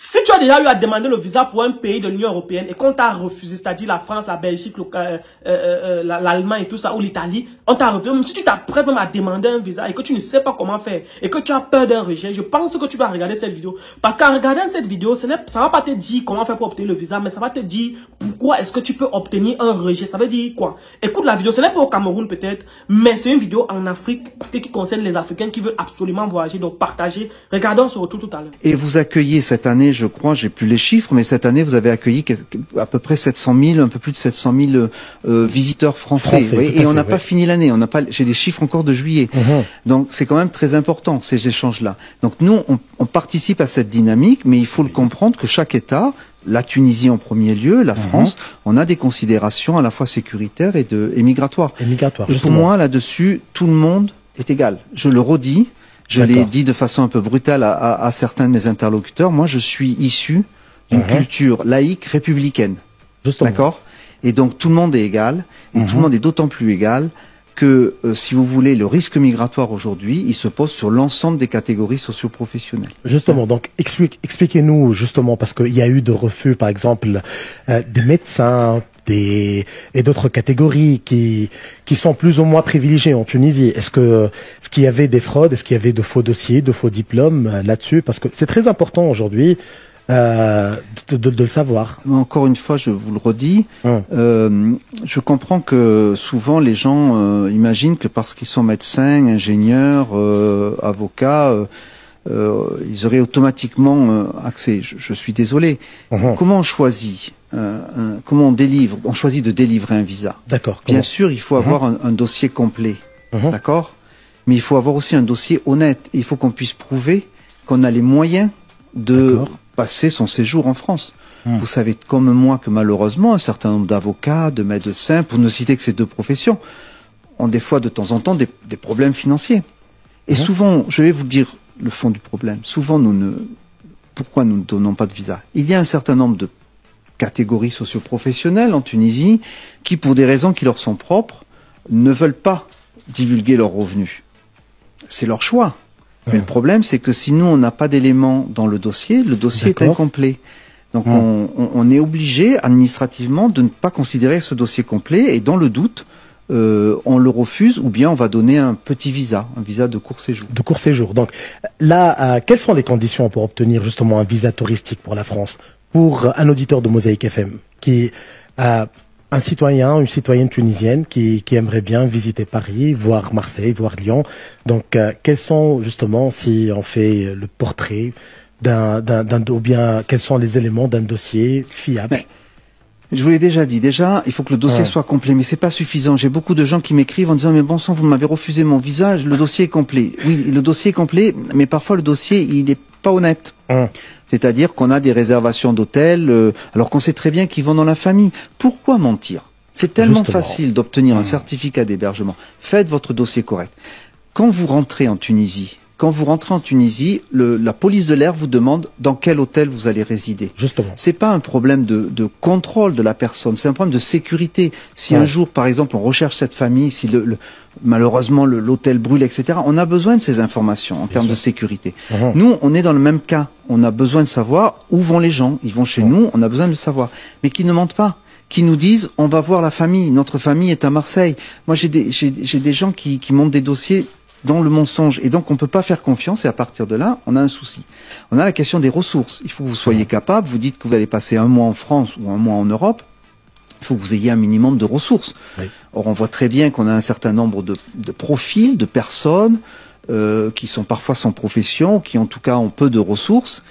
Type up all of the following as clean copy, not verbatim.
Si tu as déjà eu à demander le visa pour un pays de l'Union européenne et qu'on t'a refusé, c'est-à-dire la France, la Belgique, l'Allemagne et tout ça, ou l'Italie, on t'a refusé. Même si tu t'apprêtes même à demander un visa et que tu ne sais pas comment faire et que tu as peur d'un rejet, je pense que tu dois regarder cette vidéo. Parce qu'en regardant cette vidéo, ça va pas te dire comment faire pour obtenir le visa, mais ça va te dire pourquoi est-ce que tu peux obtenir un rejet. Ça veut dire quoi? Écoute la vidéo, ce n'est pas au Cameroun peut-être, mais c'est une vidéo en Afrique parce que qui concerne les Africains qui veulent absolument voyager, donc partager. Regardons, on se retrouve tout à l'heure. Et vous accueillez cette année, je crois, j'ai plus les chiffres, mais cette année, vous avez accueilli à peu près 700 000, un peu plus de 700 000 visiteurs français. Oui, et on n'a pas fini l'année, j'ai des chiffres encore de juillet. Donc c'est quand même très important, ces échanges-là. Donc nous, on participe à cette dynamique, mais il faut le comprendre que chaque État, la Tunisie en premier lieu, la France, on a des considérations à la fois sécuritaires et migratoires. Et pour moi, là-dessus, tout le monde est égal. Je le redis. Je l'ai dit de façon un peu brutale à certains de mes interlocuteurs. Moi, je suis issu d'une culture laïque républicaine. D'accord? Et donc, tout le monde est égal. Et tout le monde est d'autant plus égal que, si vous voulez, le risque migratoire aujourd'hui, il se pose sur l'ensemble des catégories socio-professionnelles. Justement, donc expliquez-nous justement, parce qu'il y a eu de refus, par exemple, des médecins, et d'autres catégories qui sont plus ou moins privilégiées en Tunisie. Est-ce qu'il y avait des fraudes? Est-ce qu'il y avait de faux dossiers, de faux diplômes là-dessus? Parce que c'est très important aujourd'hui de le savoir. Encore une fois, je vous le redis, je comprends que souvent les gens imaginent que parce qu'ils sont médecins, ingénieurs, avocats, ils auraient automatiquement accès. Je suis désolé. Comment on choisit comment on délivre? On choisit de délivrer un visa. D'accord. Bien sûr, il faut avoir un dossier complet. D'accord. Mais il faut avoir aussi un dossier honnête. Il faut qu'on puisse prouver qu'on a les moyens de passer son séjour en France. Vous savez comme moi que malheureusement, un certain nombre d'avocats, de médecins, pour ne citer que ces deux professions, ont des fois de temps en temps des problèmes financiers. Et souvent, je vais vous dire le fond du problème. Souvent, pourquoi nous ne donnons pas de visa? Il y a un certain nombre de catégories socio-professionnelles en Tunisie qui, pour des raisons qui leur sont propres, ne veulent pas divulguer leurs revenus. C'est leur choix. Mais le problème, c'est que si nous, on n'a pas d'éléments dans le dossier est incomplet. Donc on est obligé administrativement de ne pas considérer ce dossier complet et dans le doute, on le refuse ou bien on va donner un petit visa, un visa de court séjour. De court séjour. Donc là, quelles sont les conditions pour obtenir justement un visa touristique pour la France? Pour un auditeur de Mosaïque FM qui a un citoyen, une citoyenne tunisienne qui aimerait bien visiter Paris, voir Marseille, voir Lyon. Donc, quels sont justement, si on fait le portrait ou bien quels sont les éléments d'un dossier fiable? Je vous l'ai déjà dit. Déjà, il faut que le dossier soit complet, mais c'est pas suffisant. J'ai beaucoup de gens qui m'écrivent en disant mais bon sang, vous m'avez refusé mon visa, le dossier est complet. Oui, le dossier est complet, mais parfois le dossier il est pas honnête. C'est-à-dire qu'on a des réservations d'hôtels, alors qu'on sait très bien qu'ils vont dans la famille. Pourquoi mentir? C'est tellement facile d'obtenir un certificat d'hébergement. Faites votre dossier correct. Quand vous rentrez en Tunisie, la police de l'air vous demande dans quel hôtel vous allez résider. Justement. C'est pas un problème de contrôle de la personne, c'est un problème de sécurité. Si un jour, par exemple, on recherche cette famille, si malheureusement l'hôtel brûle, etc., on a besoin de ces informations en termes de sécurité. Nous, on est dans le même cas. On a besoin de savoir où vont les gens. Ils vont chez nous, on a besoin de le savoir. Mais qui ne mentent pas. Qui nous disent, on va voir la famille, notre famille est à Marseille. Moi, j'ai des gens qui montent des dossiers dans le mensonge. Et donc, on ne peut pas faire confiance et à partir de là, on a un souci. On a la question des ressources. Il faut que vous soyez capable, vous dites que vous allez passer un mois en France ou un mois en Europe, il faut que vous ayez un minimum de ressources. Or, on voit très bien qu'on a un certain nombre de profils, de personnes qui sont parfois sans profession, qui en tout cas ont peu de ressources,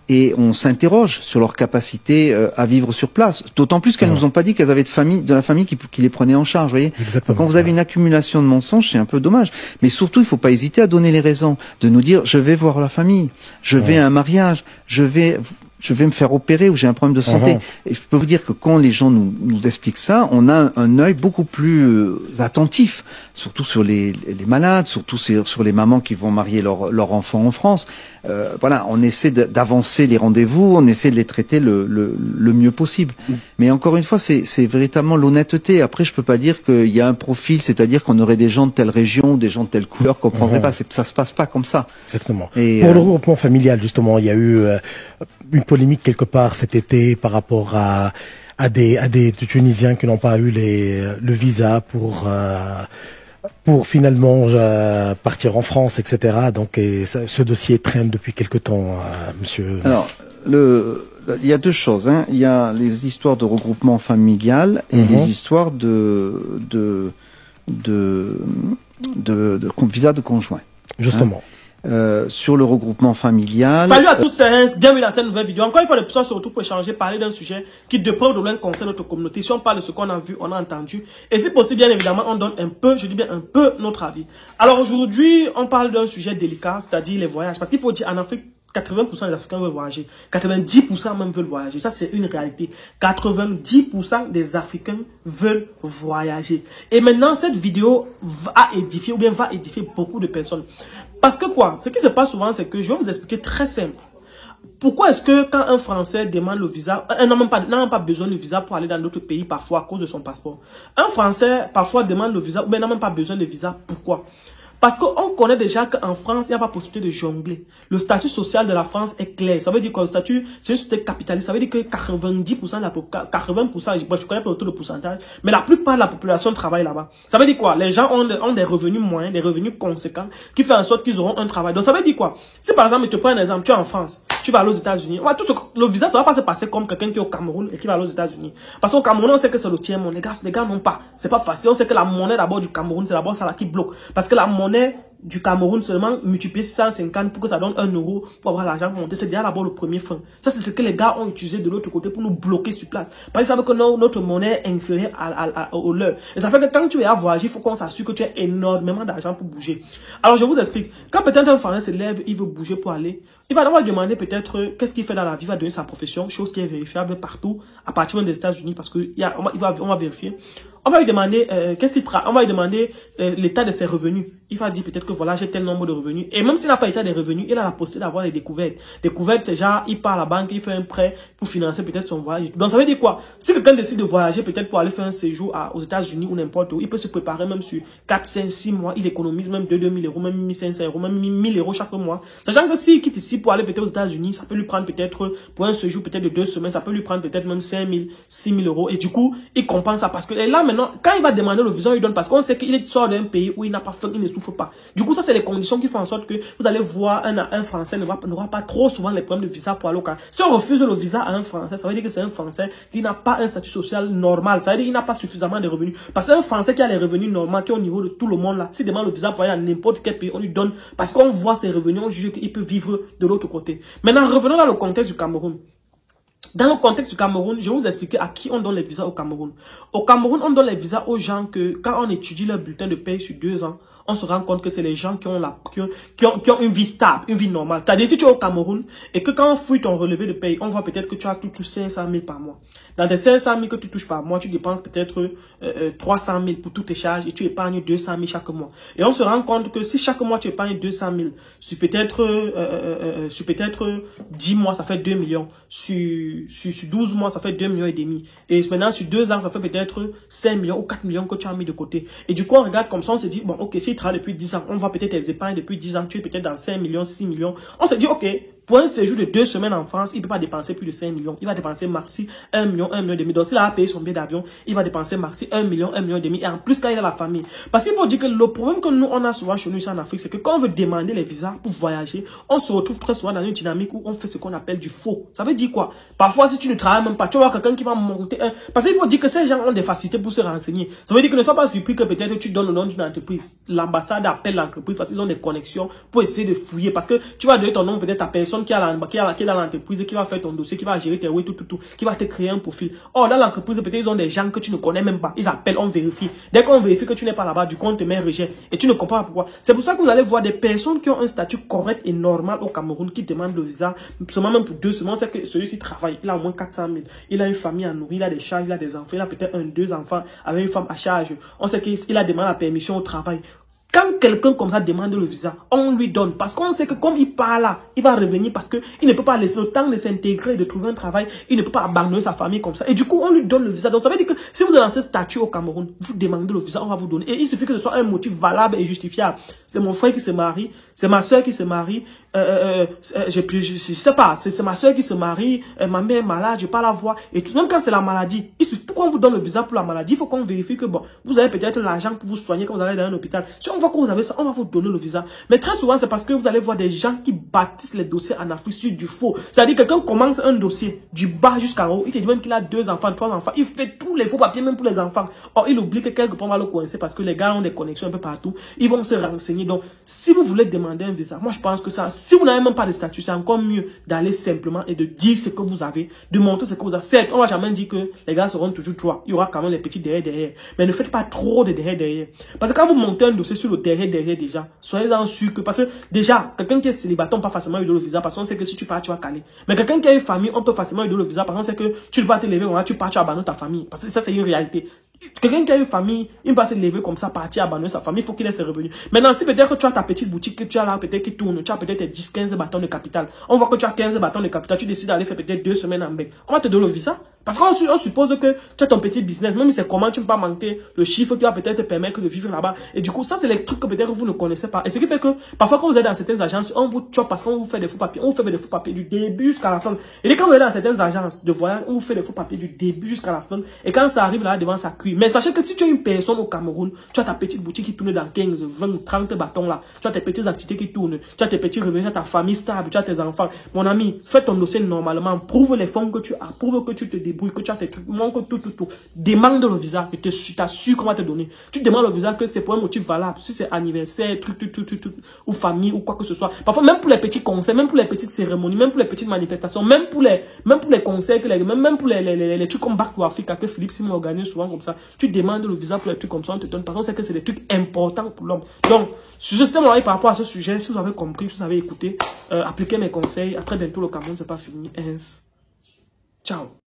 et on s'interroge sur leur capacité à vivre sur place. D'autant plus qu'elles nous ont pas dit qu'elles avaient de la famille qui les prenait en charge, vous voyez. Donc, quand vous avez une accumulation de mensonges, c'est un peu dommage. Mais surtout, il faut pas hésiter à donner les raisons, de nous dire, je vais voir la famille, je vais à un mariage, je vais me faire opérer ou j'ai un problème de santé. Et je peux vous dire que quand les gens nous expliquent ça, on a un œil beaucoup plus attentif, surtout sur les malades, surtout sur les mamans qui vont marier leur enfant en France. Voilà, on essaie d'avancer les rendez-vous, on essaie de les traiter le mieux possible. Mais encore une fois, c'est véritablement l'honnêteté. Après, je peux pas dire qu'il y a un profil, c'est-à-dire qu'on aurait des gens de telle région, des gens de telle couleur qu'on prendrait pas. Ça se passe pas comme ça. Exactement. Et pour le regroupement familial, justement, il y a eu une polémique quelque part cet été par rapport à des Tunisiens qui n'ont pas eu le visa pour finalement partir en France, etc. Donc ce dossier traîne depuis quelque temps, monsieur. Alors, il y a deux choses. Hein. Il y a les histoires de regroupement familial et les histoires de visa de conjoint. Justement. Sur le regroupement familial. Salut à tous, bienvenue dans cette nouvelle vidéo. Encore une fois, le plus surtout pour échanger, parler d'un sujet qui de près ou de loin concerne notre communauté. Si on parle de ce qu'on a vu, on a entendu. Et si possible, bien évidemment, on donne un peu, je dis bien un peu, notre avis. Alors aujourd'hui, on parle d'un sujet délicat, c'est-à-dire les voyages. Parce qu'il faut dire, en Afrique, 80% des Africains veulent voyager. 90% même veulent voyager. Ça, c'est une réalité. 90% des Africains veulent voyager. Et maintenant, cette vidéo va édifier ou bien va édifier beaucoup de personnes. Parce que quoi? Ce qui se passe souvent, c'est que je vais vous expliquer très simple. Pourquoi est-ce que quand un Français demande le visa, n'a même pas besoin de visa pour aller dans d'autres pays parfois à cause de son passeport. Un Français parfois demande le visa ou bien n'a même pas besoin de visa. Pourquoi? Parce qu'on connaît déjà qu'en France, il n'y a pas possibilité de jongler. Le statut social de la France est clair. Ça veut dire que le statut, c'est une société capitaliste. Ça veut dire que 90% de la population, 80%, je connais pas autour de pourcentage, mais la plupart de la population travaille là-bas. Ça veut dire quoi? Les gens ont des revenus moyens, des revenus conséquents, qui fait en sorte qu'ils auront un travail. Donc ça veut dire quoi? Si par exemple, je te prends un exemple, tu es en France, tu vas aller aux États-Unis. Le visa, ça va pas se passer comme quelqu'un qui est au Cameroun et qui va aller aux États-Unis. Parce qu'au Cameroun, on sait que c'est le tiers monde. Les gars n'ont pas. C'est pas facile. On sait que la monnaie d'abord du Cameroun, c'est d'abord ça là qui bloque. Parce que la monnaie du Cameroun seulement multiplié 150 pour que ça donne 1 euro pour avoir l'argent monté. C'est déjà d'abord le premier frein. Ça, c'est ce que les gars ont utilisé de l'autre côté pour nous bloquer sur place. Parce qu'ils savent que notre monnaie est inférieure au leur. Et ça fait que quand tu es à voyager, il faut qu'on s'assure que tu as énormément d'argent pour bouger. Alors, je vous explique. Quand peut-être un Français se lève, il veut bouger pour aller, il va d'abord demander peut-être qu'est-ce qu'il fait dans la vie, il va donner sa profession, chose qui est vérifiable partout, à partir des États-Unis, parce que on va vérifier. On va lui demander qu'est-ce qu'il fera. On va lui demander l'état de ses revenus. Il va dire peut-être que voilà, j'ai tel nombre de revenus. Et même s'il n'a pas l'état des revenus, il a la possibilité d'avoir des découvertes. Découvertes, c'est genre, il part à la banque, il fait un prêt pour financer peut-être son voyage. Donc ça veut dire quoi? Si quelqu'un décide de voyager peut-être pour aller faire un séjour aux États-Unis ou n'importe où, il peut se préparer même sur 4, 5, 6 mois. Il économise même 2 000 euros, même 1 500 euros, même 1 000 euros chaque mois. Sachant que s'il quitte ici pour aller peut-être aux États-Unis, ça peut lui prendre peut-être pour un séjour peut-être de 2 semaines, ça peut lui prendre peut-être même 5 000, 6 000 euros. Et du coup, il compense ça parce que là maintenant, quand il va demander le visa, il donne parce qu'on sait qu'il sort d'un pays où il n'a pas faim, il ne souffre pas. Du coup, ça c'est les conditions qui font en sorte que vous allez voir un Français n'aura pas trop souvent les problèmes de visa pour aller au Canada. Si on refuse le visa à un Français, ça veut dire que c'est un Français qui n'a pas un statut social normal. Ça veut dire qu'il n'a pas suffisamment de revenus. Parce qu'un Français qui a les revenus normaux, qui est au niveau de tout le monde là, s'il demande le visa pour aller à n'importe quel pays, on lui donne parce qu'on voit ses revenus, on juge qu'il peut vivre de l'autre côté. Maintenant, revenons dans le contexte du Cameroun. Dans le contexte du Cameroun, je vais vous expliquer à qui on donne les visas au Cameroun. Au Cameroun, on donne les visas aux gens que, quand on étudie leur bulletin de paie sur 2 ans, on se rend compte que c'est les gens qui ont une vie stable, une vie normale. C'est-à-dire, si tu es au Cameroun et que quand on fouille ton relevé de paye, on voit peut-être que tu as tout 500 000 par mois. Dans des 500 000 que tu touches par mois, tu dépenses peut-être 300 000 pour toutes tes charges et tu épargnes 200 000 chaque mois. Et on se rend compte que si chaque mois tu épargnes 200 000, sur peut-être 10 mois, ça fait 2 millions. Sur 12 mois, ça fait 2 millions et demi. Et maintenant, sur 2 ans, ça fait peut-être 5 millions ou 4 millions que tu as mis de côté. Et du coup, on regarde comme ça, on se dit, bon, ok, si tu travailles depuis 10 ans, on voit peut-être tes épargnes depuis 10 ans, tu es peut-être dans 5 millions, 6 millions. On se dit, ok, pour un séjour de 2 semaines en France, il ne peut pas dépenser plus de 5 millions. Il va dépenser maxi 1 million, 1 million et demi. Donc, s'il a payé son billet d'avion, il va dépenser maxi 1 million, 1 million et demi. Et en plus, quand il a la famille. Parce qu'il faut dire que le problème que nous, on a souvent chez nous ici en Afrique, c'est que quand on veut demander les visas pour voyager, on se retrouve très souvent dans une dynamique où on fait ce qu'on appelle du faux. Ça veut dire quoi? Parfois, si tu ne travailles même pas, tu vas voir quelqu'un qui va monter un... Parce qu'il faut dire que ces gens ont des facilités pour se renseigner. Ça veut dire que ne sois pas surpris que peut-être tu donnes le nom d'une entreprise. L'ambassade appelle l'entreprise parce qu'ils ont des connexions pour essayer de fouiller. Parce que tu vas donner ton nom peut-être à personne qui est dans l'entreprise, qui va faire ton dossier, qui va gérer tes tout, qui va te créer un profil. Or, dans l'entreprise, peut-être ils ont des gens que tu ne connais même pas. Ils appellent, on vérifie. Dès qu'on vérifie que tu n'es pas là-bas, du coup, on te met rejet. Et tu ne comprends pas pourquoi. C'est pour ça que vous allez voir des personnes qui ont un statut correct et normal au Cameroun, qui demandent le visa, seulement même pour 2 semaines. C'est que celui-ci travaille, il a au moins 400 000. Il a une famille à nourrir, il a des charges, il a des enfants, il a peut-être 1, 2 enfants avec une femme à charge. On sait qu'il a demandé la permission au travail. Quand quelqu'un comme ça demande le visa, on lui donne. Parce qu'on sait que comme il part là, il va revenir parce qu'il ne peut pas laisser le temps de s'intégrer et de trouver un travail. Il ne peut pas abandonner sa famille comme ça. Et du coup, on lui donne le visa. Donc ça veut dire que si vous êtes dans ce statut au Cameroun, vous demandez le visa, on va vous donner. Et il suffit que ce soit un motif valable et justifiable. C'est mon frère qui se marie, c'est ma soeur qui se marie, je sais pas, c'est ma soeur qui se marie, ma mère est malade, je peux pas la voir. Et tout, même quand c'est la maladie, pourquoi on vous donne le visa pour la maladie? Il faut qu'on vérifie que bon, vous avez peut-être l'argent pour vous soigner quand vous allez dans un hôpital. Si on voit que vous avez ça, on va vous donner le visa. Mais très souvent, c'est parce que vous allez voir des gens qui bâtissent les dossiers en Afrique sur du faux. C'est-à-dire que quelqu'un commence un dossier du bas jusqu'en haut, il te dit même qu'il a 2 enfants, 3 enfants, il fait tous les faux papiers même pour les enfants. Or, il oublie que quelque part on va le coincer parce que les gars ont des connexions un peu partout. Ils vont se renseigner. Donc, si vous voulez demander un visa, moi je pense que ça, si vous n'avez même pas de statut, c'est encore mieux d'aller simplement et de dire ce que vous avez, de montrer ce que vous avez. Certes, on va jamais dire que les gars seront toujours 3. Il y aura quand même les petits derrière. Mais ne faites pas trop de derrière. Parce que quand vous montez un dossier sur le derrière déjà, soyez-en sûr que, parce que déjà, quelqu'un qui est célibataire, on peut facilement lui donner le visa parce qu'on sait que si tu pars, tu vas caler. Mais quelqu'un qui a une famille, on peut facilement lui donner le visa parce qu'on sait que tu ne vas pas te lever, tu pars, tu abandonnes ta famille. Parce que ça, c'est une réalité. Quelqu'un qui a une famille, il ne va pas se lever comme ça, partir, abandonner sa famille, il faut qu'il ait ses revenus. Maintenant, si peut-être que tu as ta petite boutique, que tu as là, peut-être qui tourne, tu as peut-être 10, 15 bâtons de capital. On voit que tu as 15 bâtons de capital, tu décides d'aller faire peut-être 2 semaines en bec. On va te donner le visa. Parce qu'on suppose que tu as ton petit business, même si c'est comment, tu ne peux pas manquer le chiffre qui va peut-être te permettre de vivre là-bas. Et du coup, ça, c'est les trucs que peut-être vous ne connaissez pas. Et ce qui fait que, parfois, quand vous êtes dans certaines agences, on vous chope parce qu'on vous fait des faux papiers. On vous fait des faux papiers du début jusqu'à la fin. Et quand vous êtes dans certaines agences de voyage, on vous fait des faux papiers du début jusqu'à la fin. Et quand ça arrive là, devant, ça cuit. Mais sachez que si tu es une personne au Cameroun, tu as ta petite boutique qui tourne dans 15, 20, 30 bâtons là. Tu as tes petites activités qui tournent. Tu as tes petits revenus, tu as ta famille stable, tu as tes enfants. Mon ami, fais ton dossier normalement. Prouve les fonds que tu as. Prouve que tu te débrouilles, que tu as tes trucs. Montre tout. Demande le visa. Je t'assure qu'on va te donner. Tu demandes le visa que c'est pour un motif valable. Si c'est anniversaire, truc, ou famille, ou quoi que ce soit. Parfois, même pour les petits concerts, même pour les petites cérémonies, même pour les petites manifestations, même pour les concerts, même pour les trucs comme Back to Africa que Philippe Simon organise souvent comme ça. Tu demandes le visa pour les trucs comme ça, on te donne. Parce qu'on sait que c'est des trucs importants pour l'homme. Donc, sur ce système par rapport à ce sujet, si vous avez compris, si vous avez écouté, appliquez mes conseils. Après bientôt, le Cameroun, c'est pas fini. Ciao.